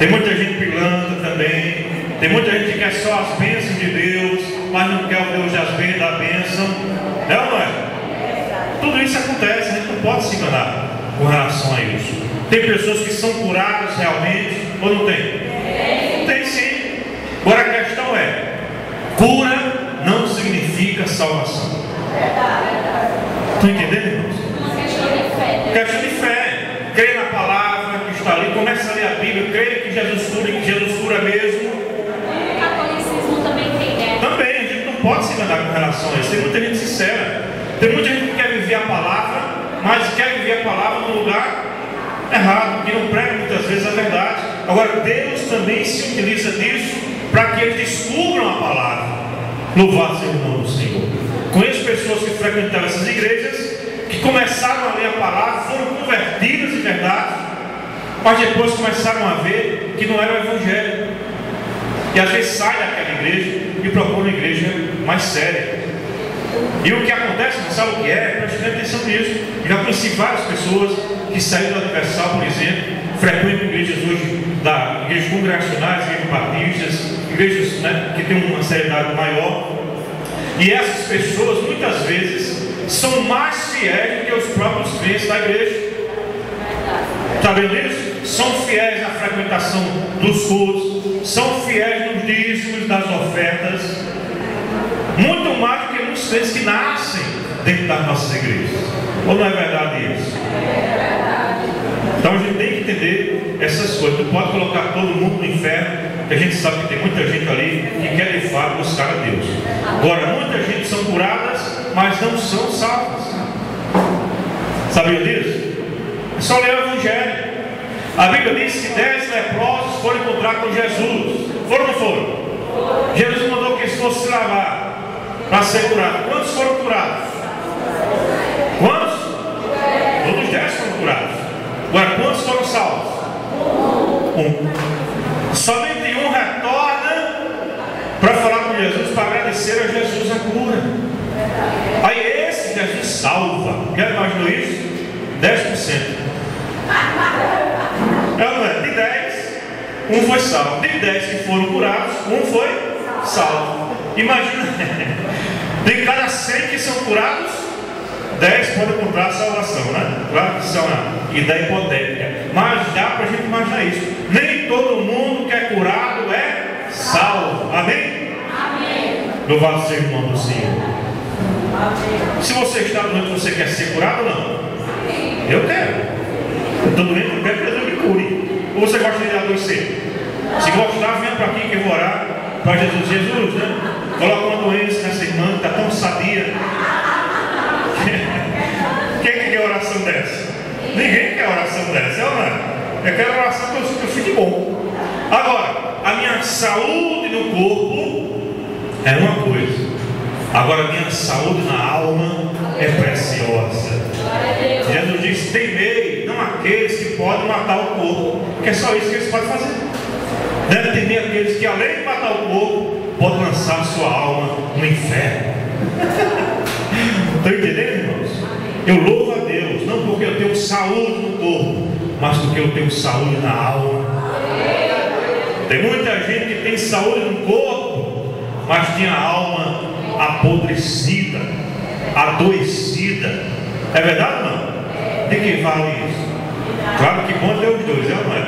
Tem muita gente pilantra também. Tem muita gente que quer só as bênçãos de Deus, mas não quer o Deus da bênção. É ou não é? Tudo isso acontece, a gente não pode se enganar com relação a isso. Tem pessoas que são curadas realmente, ou não tem? Tem sim. Agora a questão é: cura não significa salvação. Estão entendendo, irmãos? Questão de fé. Crê na palavra que está ali, começa a ler a Bíblia, crê que Jesus cura mesmo. O catolicismo também tem, né? Também, a gente não pode se enganar com relação a isso. Tem muita gente sincera. Tem muita gente que quer viver a palavra, mas quer viver a palavra no lugar errado, que não prega muitas vezes a verdade. Agora, Deus também se utiliza disso para que eles descubram a palavra. Louvado seja o nome do Senhor. Conheço pessoas que frequentaram essas igrejas, que começaram a ler a palavra, foram convertidas de verdade, mas depois começaram a ver que não era o Evangelho. E às vezes sai daquela igreja e procura uma igreja mais séria. E o que acontece, não sabe o que é? Preste atenção nisso. Já conheci várias pessoas que saíram da Universal, por exemplo, frequentam igrejas hoje, igrejas congregacionais, igrejas batistas, igrejas, né, que têm uma seriedade maior. E essas pessoas muitas vezes são mais fiéis do que os próprios crentes da igreja. Está vendo isso? São fiéis na frequentação dos cultos, são fiéis nos dízimos das ofertas, muito mais do que muitos crentes que nascem dentro das nossas igrejas. Ou não é verdade isso? Então a gente tem que entender essas coisas. Não pode colocar todo mundo no inferno, porque a gente sabe que tem muita gente ali que quer de fato buscar a Deus. Agora, muita gente são curadas, mas não são salvas. Sabia disso? É só ler o Evangelho. A Bíblia diz que 10 leprosos foram encontrar com Jesus. Foram ou não foram? Jesus mandou que eles fossem se lavar para ser curados. Quantos foram curados? Quantos? Todos 10 foram curados. Agora, quantos foram salvos? Um. Somente um retorna para falar com Jesus, para agradecer a Jesus a cura. Aí esse Jesus salva. Já imaginou isso? 10%. Não é? De 10, um foi salvo. De 10 que foram curados, um foi salvo. Imagina, de cada 100 que são curados, 10 podem encontrar salvação, né? Claro que são uma ideia hipotética, mas dá para a gente imaginar isso. Nem todo mundo que é curado é salvo. Amém? Amém. Louvado seja o nome do Senhor. Amém. Se você está doente, você quer ser curado ou não? Eu quero. Eu estou doente, eu quero que Deus me cure. Ou você gosta de adoecer? Se gostar, venha para aqui que eu vou orar para Jesus. Jesus, né? Coloca uma doença nessa irmã que está tão sadia. Quem que quer oração dessa? Ninguém quer oração dessa, é ou não é? Eu quero oração que eu fique bom. Agora, a minha saúde no corpo é uma coisa. Agora, a minha saúde na alma é preciosa. Jesus disse: temei, não aqueles que podem matar o corpo, porque é só isso que eles podem fazer. Deve temer aqueles que, além de matar o corpo, podem lançar a sua alma no inferno. Estão entendendo, irmãos? Eu louvo a Deus, não porque eu tenho saúde no corpo, mas porque eu tenho saúde na alma. Tem muita gente que tem saúde no corpo, mas tem a alma apodrecida, adoecida. É verdade ou não? De que vale isso? Claro que bom ter os dois, é ou não é?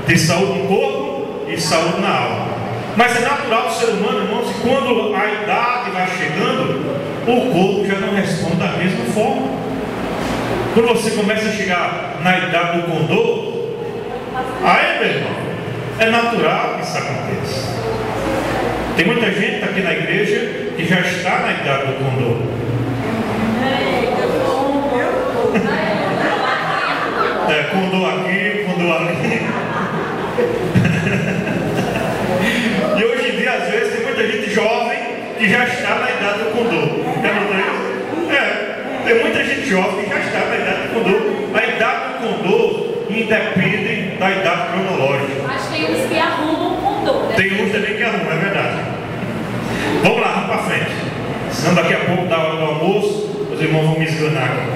Ter saúde no corpo e saúde na alma. Mas é natural do ser humano, irmãos, que quando a idade vai chegando, o corpo já não responde da mesma forma. Quando você começa a chegar na idade do condor, aí, meu irmão, é natural que isso aconteça. Tem muita gente aqui na igreja que já está na idade do condor. Condor aqui, condor ali. E hoje em dia, às vezes, tem muita gente jovem que já está na idade do condor. Tem muita gente jovem que já está na idade do condor. A idade do condor independe da idade cronológica. Mas tem uns que arrumam o condor, né? Tem uns também que arrumam, é verdade. Vamos lá, vamos para frente. Senão daqui a pouco, da hora do almoço, os irmãos vão me esganar aqui.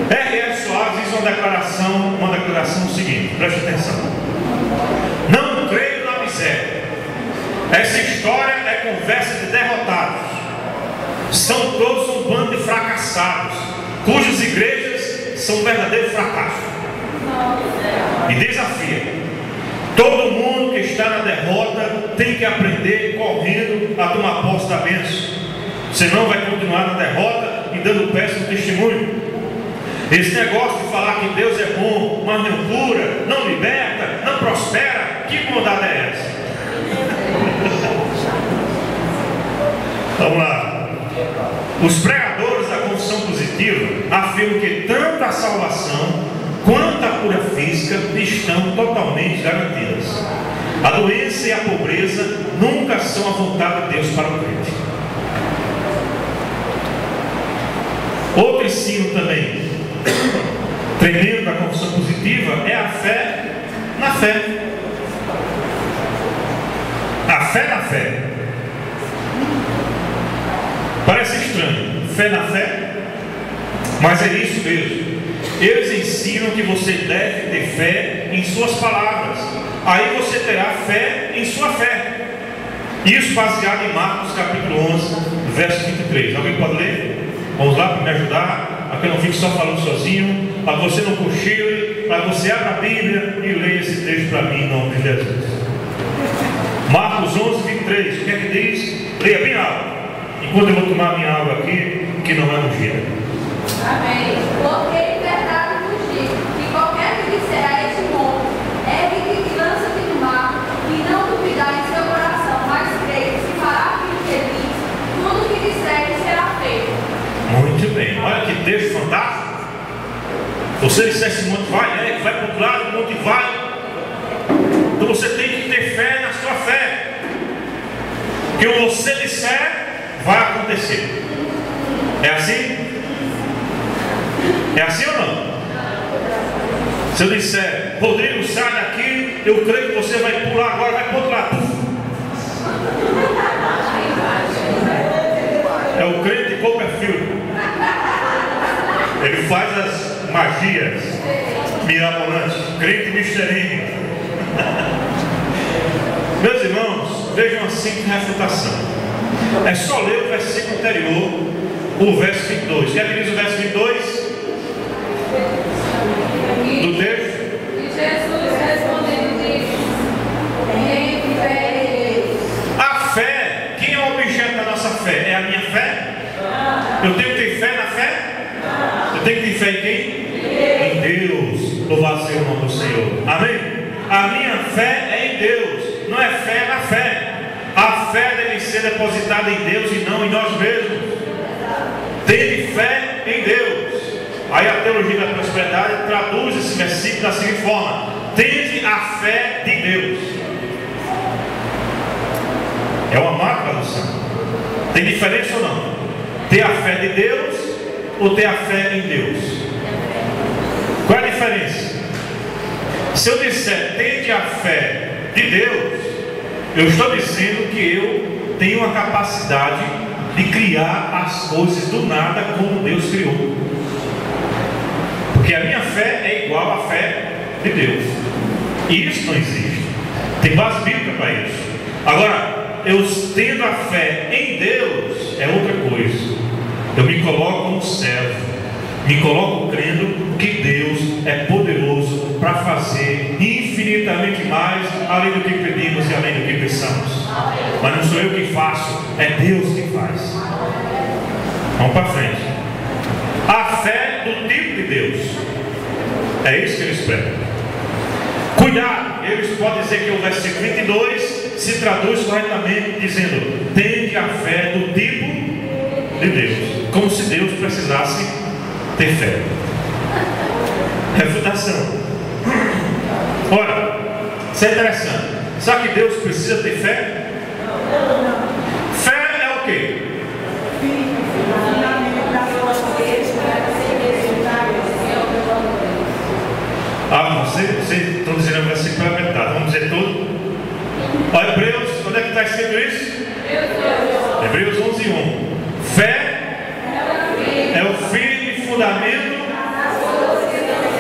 R.S. Soares diz uma declaração seguinte. preste atenção. Não creio na miséria. Essa história é conversa de derrotados. São todos um bando de fracassados, cujas igrejas são um verdadeiro fracasso. E desafia. Todo mundo que está na derrota tem que aprender correndo a tomar posse da bênção. Senão vai continuar na derrota e dando péssimo testemunho. Esse negócio de falar que Deus é bom, mas não cura, não liberta, não prospera, que bondade é essa? Vamos lá. Os pregadores da confissão positiva afirmam que tanto a salvação quanto a cura física estão totalmente garantidas. A doença e a pobreza nunca são a vontade de Deus para o crente. Outro ensino também tremendo da confissão positiva é a fé na fé. A fé na fé. Parece estranho, fé na fé, mas é isso mesmo. Eles ensinam que você deve ter fé em suas palavras. Aí você terá fé em sua fé. Isso baseado em Marcos capítulo 11, verso 23. Alguém pode ler? Vamos lá para me ajudar, para que eu não fique só falando sozinho, para que você não cochile, para que você abra a Bíblia e leia esse texto para mim em nome de Jesus. Marcos 11, 23. O que é que diz? Leia bem alto. Enquanto eu vou tomar minha água aqui, que não é ungida. Amém. Porque em verdade vos digo que qualquer que disser a este monte, ergue-te e lança-te no mar, e não duvidar em seu coração, mas crê que se fará aquilo que ele diz, tudo o que disser será feito. Muito bem. Olha que texto fantástico. Você disser esse monte vai para o outro lado, o monte vai. Então você tem que ter fé na sua fé. Que o que você disser vai acontecer. É assim? É assim ou não? Se eu disser, Rodrigo, sai daqui, eu creio que você vai pular agora, vai para o outro lado. É o crente Copperfield. Ele faz as magias mirabolantes. Crente Michelin. Meus irmãos, vejam a simples refutação. É só ler o versículo anterior, o verso 22. Quer que diz o verso 22? Do texto? E Jesus respondendo disse: em fé. A fé, quem é o objeto da nossa fé? É a minha fé? Eu tenho que ter fé na fé? Eu tenho que ter fé em quem? Em Deus. Louvado seja o nome do Senhor. Amém? A minha fé é em Deus, não é fé na fé. A fé deve ser depositada em Deus e não em nós mesmos. Tende fé em Deus. Aí a teologia da prosperidade traduz esse versículo da seguinte forma: tende a fé de Deus. É uma má tradução. Tem diferença ou não? Ter a fé de Deus ou ter a fé em Deus? Qual é a diferença? Se eu disser tende a fé de Deus, eu estou dizendo que eu tenho a capacidade de criar as coisas do nada como Deus criou. Porque a minha fé é igual à fé de Deus. E isso não existe. Tem base bíblica para isso. Agora, eu tendo a fé em Deus é outra coisa. Eu me coloco como servo. Me coloco crendo que Deus é poderoso para fazer infinitamente mais além do que pedimos e além do que pensamos. Mas não sou eu que faço, é Deus que faz. Vamos para frente. A fé do tipo de Deus. É isso que eles pregam. Cuidado, eles podem dizer que o versículo 22 se traduz corretamente dizendo: tende a fé do tipo de Deus. Como se Deus precisasse ter fé. Refutação. Ora, isso é interessante. Sabe que Deus precisa ter fé? Fé é o quê? Vocês estão dizendo o versículo pela metade. Vamos dizer tudo? Olha, Hebreus, onde é que está escrito isso? Hebreus 11:1. Fé é o firme fundamento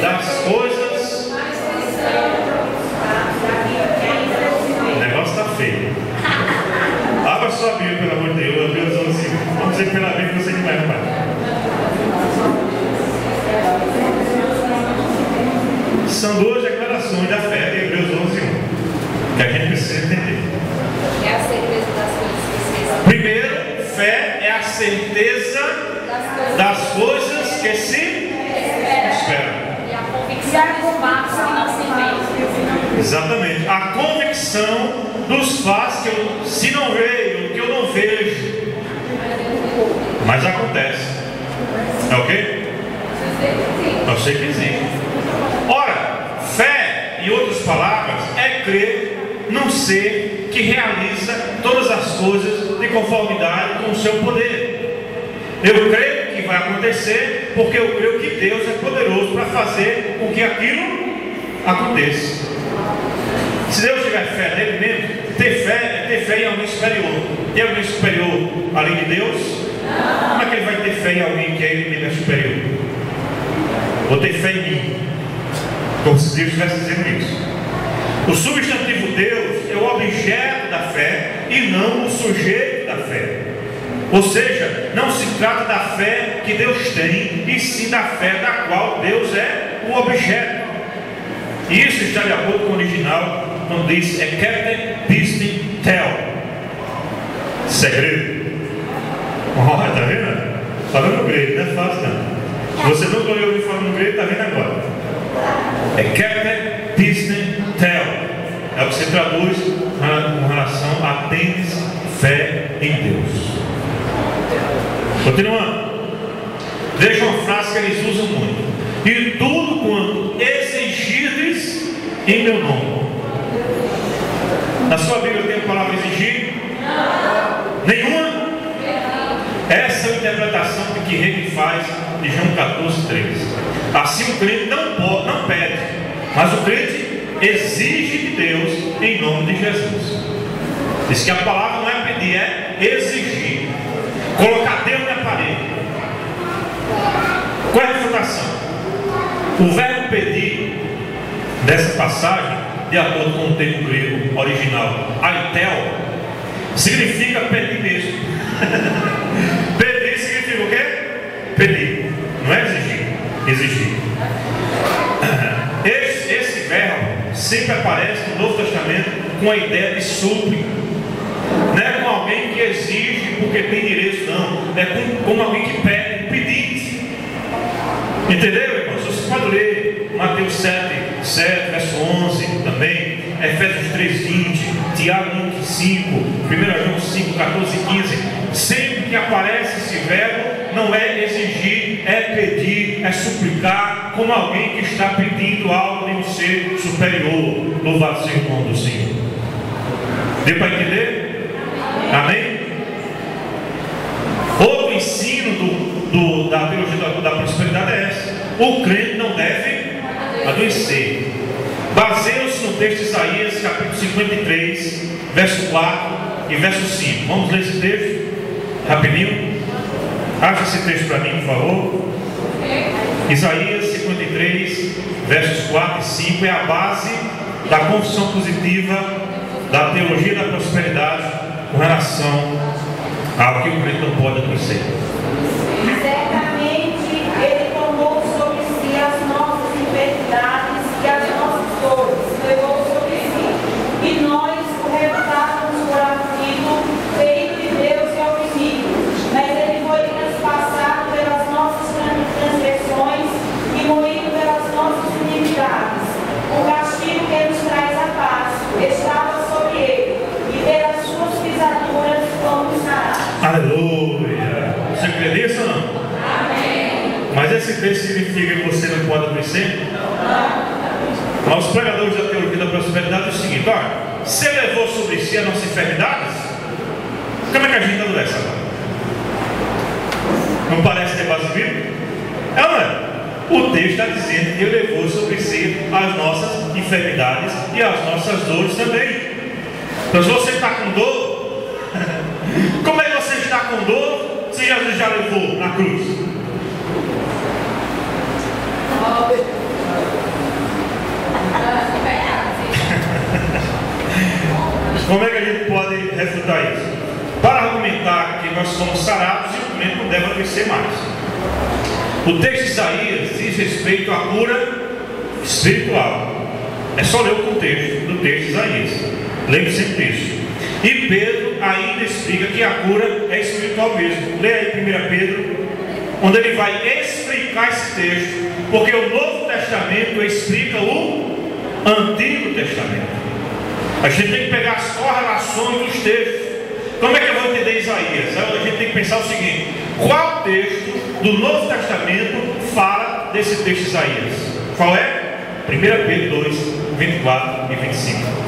das coisas que se esperam. E a convicção dos fatos que não se veem. Exatamente. A convicção dos fatos que eu, se não vejo, que eu não vejo, mas acontece. É o quê? Eu sei que existe. Ora, fé, em outras palavras, é crer num ser que realiza todas as coisas de conformidade com o seu poder. Eu creio que vai acontecer porque eu creio que Deus é poderoso para fazer com que aquilo aconteça. Se Deus tiver fé nele mesmo, ter fé é ter fé em alguém superior. Tem alguém superior além de Deus? Como é que ele vai ter fé em alguém que ele é superior? Vou ter fé em mim, como se Deus estivesse dizendo isso. O substantivo Deus é o objeto da fé e não o sujeito da fé. Ou seja, não se trata da fé que Deus tem, e sim da fé da qual Deus é o objeto. E isso está de acordo com o original, quando diz Ekete Pistin Tel, segredo. Olha, está vendo? Falando grego, não é fácil não. Se você nunca ouviu falando grego, está vendo agora. Ekete Pistin Tel é o que se traduz com relação a tens fé em Deus. Continuando, veja uma frase que eles usam muito: e tudo quanto exigirdes em meu nome. Na sua Bíblia tem a palavra exigir? Não. Nenhuma? Não. Essa é a interpretação que Henrique faz de João 14:3. Assim o crente não pede, mas o crente exige de Deus em nome de Jesus. Diz que a palavra não é pedir, é exigir. Colocar Deus na parede. Qual é a refutação? O verbo pedir dessa passagem, de acordo com o termo grego original, aitel, significa pedir mesmo. Pedir significa o quê? Pedir, não é exigir. Exigir. Esse verbo sempre aparece no Novo Testamento com a ideia de súplica. Não é com alguém que exige porque tem direito, não. É como alguém que pede, pedinte. Entendeu, irmãos? Você pode ler Mateus 7, verso 11 também, Efésios 3:20, Tiago 1:5, 1 João 5:14-15. Sempre que aparece esse verbo, não é exigir, é pedir, é suplicar, como alguém que está pedindo algo de um ser superior. Louvado seja o nome do Senhor. Deu para entender? Amém? Outro ensino da teologia da prosperidade é essa: o crente não deve adoecer. Baseia-se no texto de Isaías, capítulo 53, verso 4 e verso 5. Vamos ler esse texto rapidinho. Acha esse texto para mim, por favor. Isaías 53, versos 4 e 5 é a base da confissão positiva da teologia da prosperidade com relação ao que o crente não pode adoecer. Certamente ele tomou sobre si as nossas enfermidades e as nossas dores, levou sobre si. E nós o reputávamos por aflito, ferido de Deus e oprimido. Mas ele foi transpassado pelas nossas transgressões e moído pelas nossas iniquidades. O castigo que nos traz a paz estava sobre ele, e pelas suas pisaduras fomos sarados. Aleluia! Você crê nisso ou não? Amém. Mas esse texto significa que você não pode adoecer? Não. Mas os pregadores da teologia da prosperidade é o seguinte: olha, você levou sobre si as nossas enfermidades, como é que a gente adoece agora? Não parece ter base bíblica? É ou não é? O texto está dizendo que ele levou sobre si as nossas enfermidades e as nossas dores também. Então, se você está com dor, como é que você está com dor se Jesus já levou na cruz? Como é que a gente pode refutar isso? Para argumentar que nós somos sarados, simplesmente não deve adoecer mais. O texto de Isaías diz respeito à cura espiritual. É só ler o contexto do texto de Isaías. Lembre sempre disso. E Pedro ainda explica que a cura é espiritual mesmo. Leia aí 1 Pedro, onde ele vai explicar explicar esse texto, porque o Novo Testamento explica o Antigo Testamento. A gente tem que pegar as correlações dos textos. Como é que eu vou entender Isaías? A gente tem que pensar o seguinte: qual texto do Novo Testamento fala desse texto de Isaías? Qual é? 1 Pedro 2, 24 e 25.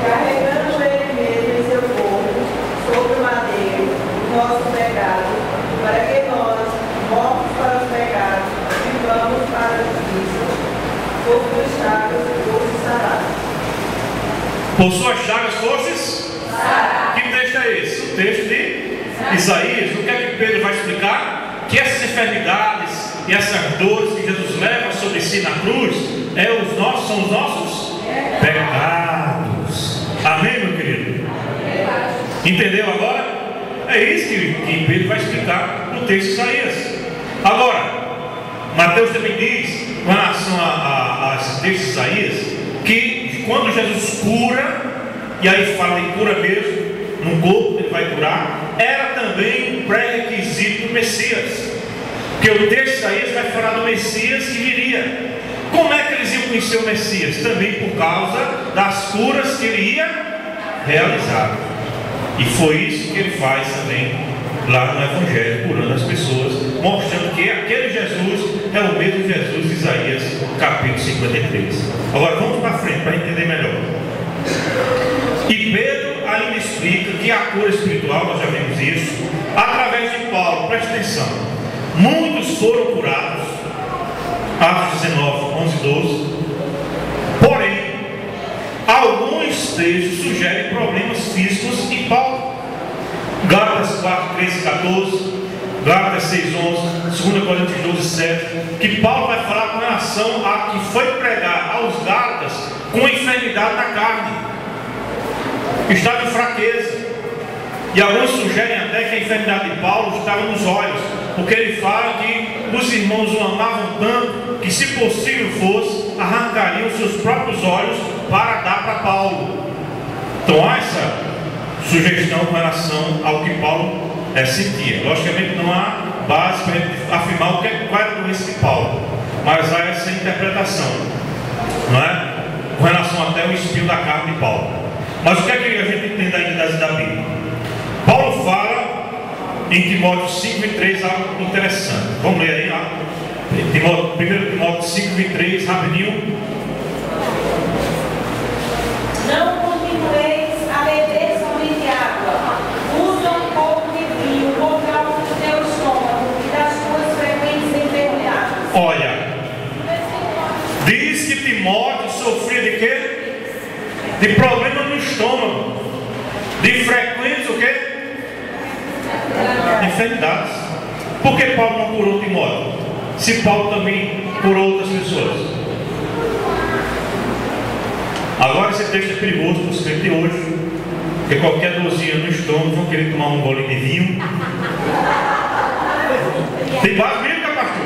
Carregando ele mesmo em seu corpo, sobre o madeiro, o nosso pecado, para que nós, mortos para os pecados, vivamos para a justiça, por suas chagas fosse sarado. Por suas chagas fostes? Que texto é esse? O texto de Isaías. O que é que Pedro vai explicar? Que essas enfermidades e essas dores que Jesus leva sobre si na cruz são os nossos pecados. Amém, meu querido? Entendeu agora? É isso que Pedro vai explicar no texto de Isaías. Agora, Mateus também diz, com relação a esse texto de Isaías, que quando Jesus cura, e aí fala em cura mesmo, no corpo ele vai curar, era também um pré-requisito do Messias. Porque o texto de Isaías vai falar do Messias que viria. Como é que eles iam conhecer o Messias? Também por causa das curas que ele ia realizar. E foi isso que ele faz também lá no Evangelho, curando as pessoas, mostrando que aquele Jesus é o mesmo Jesus de Isaías, capítulo 53. Agora vamos para frente para entender melhor. E Pedro ainda explica que a cura espiritual, nós já vimos isso, através de Paulo. Preste atenção: muitos foram curados, Atos 19, 11 e 12. Porém, alguns textos sugerem problemas físicos em Paulo. Gálatas 4, 13 e 14, Gálatas 6, 11, 2 Coríntios 12, 7, que Paulo vai falar com relação a que foi pregar aos Gálatas com a enfermidade da carne, estava em fraqueza. E alguns sugerem até que a enfermidade de Paulo estava nos olhos, porque ele fala que os irmãos o amavam tanto que, se possível fosse, arrancariam seus próprios olhos para dar para Paulo. Então há essa sugestão com relação ao que Paulo sentia. Logicamente não há base para afirmar qual era a doença de Paulo, mas há essa interpretação, não é? Com relação até ao espinho da carne de Paulo. Mas o que é que a gente entende ainda da Bíblia? Paulo fala em Timóteo 5:23 algo interessante. Vamos ler aí, 1 Timóteo 5:23, rapidinho. Não continueis a beber somente água. Usa um pouco de vinho por causa do teu estômago e das tuas frequentes enfermidades. Olha, diz que Timóteo sofria de quê? De problema no estômago, de frequentes o quê? Enfermidades. Por que Paulo não curou Timóteo, se Paulo também curou outras pessoas? Agora esse texto é perigoso para os crentes de hoje, porque qualquer dorzinha no estômago vão querer tomar um golinho de vinho. Tem base bíblica, pastor?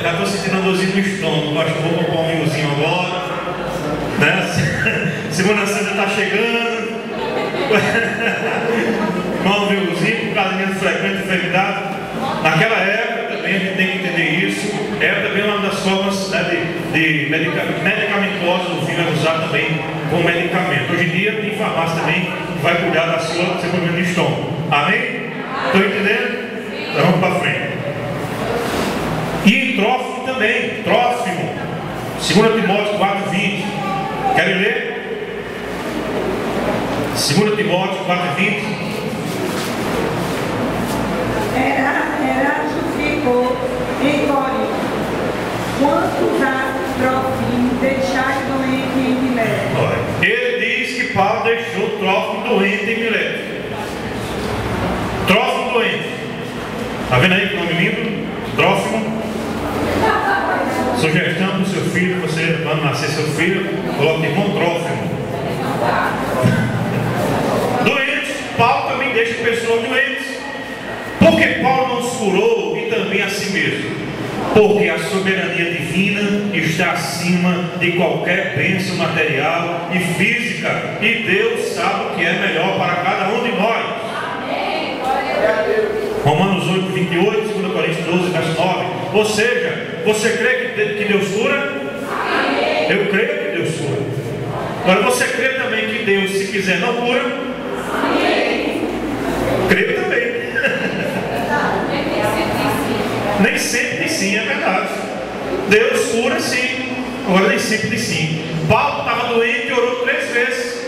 Já estou sentindo uma dorzinha no estômago, pastor, vou comprar um vinhozinho agora, né? Segunda Santa está chegando. Não viu o zico, por causa da minha frequente enfermidade. Naquela época também a gente tem que entender isso. Era também uma das formas, né, de medicamentosa do vinho, é usado também como medicamento. Hoje em dia tem farmácia também que vai cuidar do seu problema de estômago. Amém? Estão entendendo? Então vamos para frente. E em Trófimo também, Trófimo, 2 Timóteo 4:20. Querem ler? 2 Timóteo 4:20. Erasto ficou em Corinto. Quanto a Trófimo, deixai doente em Mileto. Ele diz que Paulo deixou Trófimo doente em Mileto. Trófimo doente. Está vendo aí que nome lindo? Trófimo. Sugestão para o seu filho, você, quando nascer seu filho, coloque irmão Trófimo. Doentes, Paulo também deixa pessoas doentes. Por que Paulo não se curou e também a si mesmo? Porque a soberania divina está acima de qualquer bênção material e física, e Deus sabe o que é melhor para cada um de nós. Amém. Glória a Deus. 28, 2 Coríntios 12, verso 9. Ou seja, você crê que Deus cura? Amém. Eu creio que Deus cura. Agora você crê também que Deus, se quiser, não cura? Amém. Creio também. Nem sempre sim, é verdade. Deus cura sim, agora nem sempre sim. Paulo estava doente e orou 3 vezes.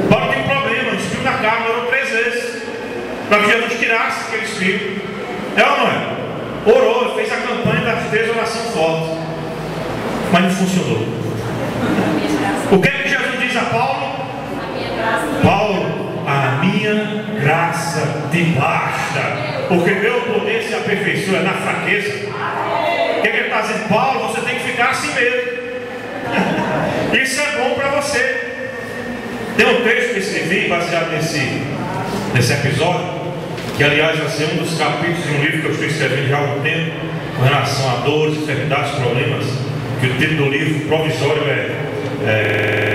Paulo tem problema, espinho na carne, orou 3 vezes para que Jesus tirasse aquele espinho. É ou não é? Orou, fez a campanha das 3 orações fortes, mas não funcionou. O que é que Jesus diz a Paulo? Paulo, a minha graça te basta, porque meu poder se aperfeiçoa na fraqueza. O que ele está dizendo? Paulo, você tem que ficar assim mesmo. Isso é bom para você. Tem um texto que escrevi baseado nesse episódio, que aliás vai ser um dos capítulos de um livro que eu estou escrevendo já há algum tempo, com relação a dores, enfermidades, problemas, que o título do livro provisório é